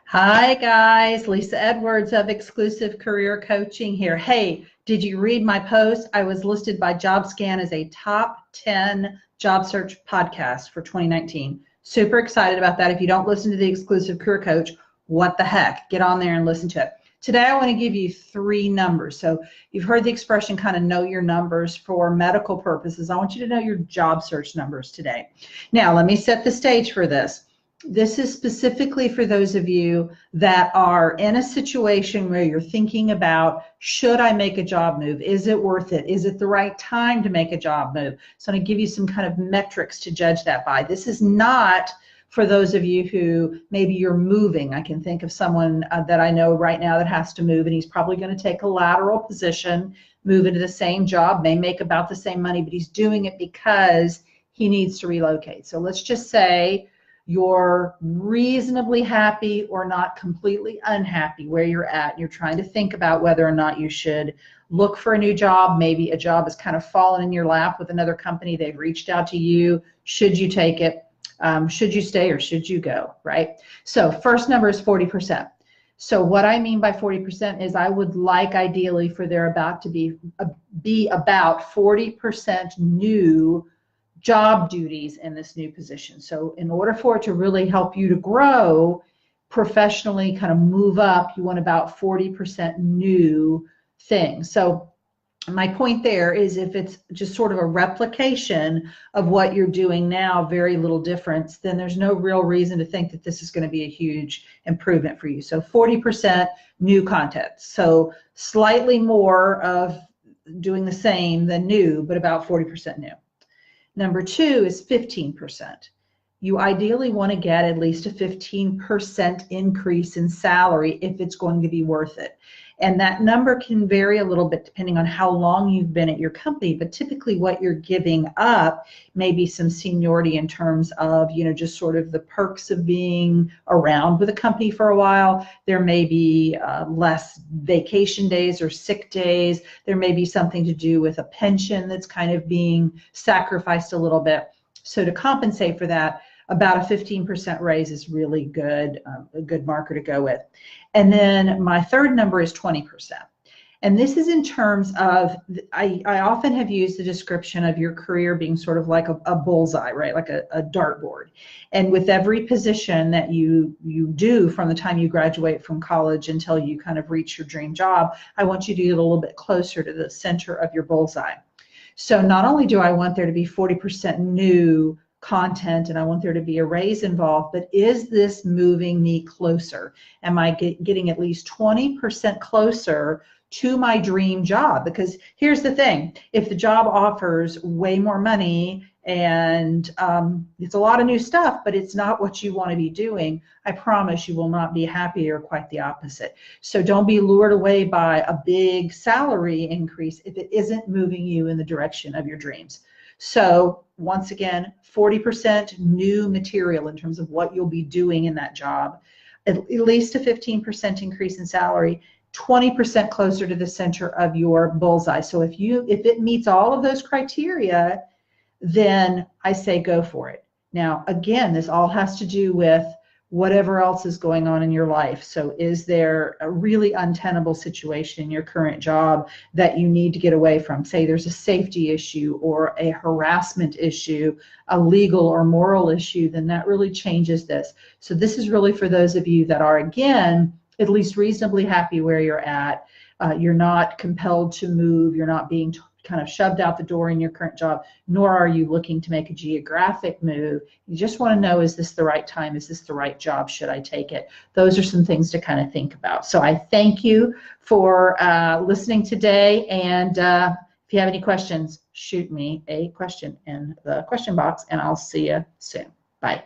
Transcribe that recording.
Hi guys, Lisa Edwards of Exclusive Career Coaching here. Hey, did you read my post? I was listed by JobScan as a top 10 job search podcast for 2019. Super excited about that. If you don't listen to the Exclusive Career Coach, what the heck? Get on there and listen to it. Today I want to give you 3 numbers. So you've heard the expression kind of know your numbers for medical purposes. I want you to know your job search numbers today. Now let me set the stage for this. This is specifically for those of you that are in a situation where you're thinking about, should I make a job move? Is it worth it? Is it the right time to make a job move? So I'm going to give you some kind of metrics to judge that by. This is not for those of you who maybe you're moving. I can think of someone that I know right now that has to move, and he's probably going to take a lateral position, move into the same job, may make about the same money, but he's doing it because he needs to relocate. So let's just say you're reasonably happy or not completely unhappy where you're at. You're trying to think about whether or not you should look for a new job. Maybe a job has kind of fallen in your lap with another company. They've reached out to you. Should you take it? Should you stay or should you go, right? So first number is 40%. So what I mean by 40% is I would like ideally for there about to be about 40% new job duties in this new position. So in order for it to really help you to grow professionally, kind of move up, you want about 40% new things. So my point there is if it's just sort of a replication of what you're doing now, very little difference, then there's no real reason to think that this is going to be a huge improvement for you. So 40% new content. So slightly more of doing the same than new, but about 40% new. Number 2 is 15%. You ideally want to get at least a 15% increase in salary if it's going to be worth it. And that number can vary a little bit depending on how long you've been at your company, but typically what you're giving up may be some seniority in terms of, just sort of the perks of being around with a company for a while. There may be less vacation days or sick days. There may be something to do with a pension that's kind of being sacrificed a little bit. So to compensate for that, about a 15% raise is really good, a good marker to go with. And then my third number is 20%. And this is in terms of, I often have used the description of your career being sort of like a bullseye, right? Like a dartboard. And with every position that you do from the time you graduate from college until you kind of reach your dream job, I want you to get a little bit closer to the center of your bullseye. So not only do I want there to be 40% new content and I want there to be a raise involved, but is this moving me closer? Am I getting at least 20% closer to my dream job? Because here's the thing, if the job offers way more money and it's a lot of new stuff, but it's not what you want to be doing, I promise you will not be happy, or quite the opposite. So don't be lured away by a big salary increase if it isn't moving you in the direction of your dreams. So once again, 40% new material in terms of what you'll be doing in that job, at least a 15% increase in salary, 20% closer to the center of your bullseye. So if it meets all of those criteria, then I say go for it. Now, again, this all has to do with whatever else is going on in your life. So is there a really untenable situation in your current job that you need to get away from? Say there's a safety issue or a harassment issue, a legal or moral issue, then that really changes this. So this is really for those of you that are, again, at least reasonably happy where you're at. You're not compelled to move. You're not being kind of shoved out the door in your current job, nor are you looking to make a geographic move. You just want to know, is this the right time? Is this the right job? Should I take it? Those are some things to kind of think about. So I thank you for listening today. And if you have any questions, shoot me a question in the question box, and I'll see you soon. Bye.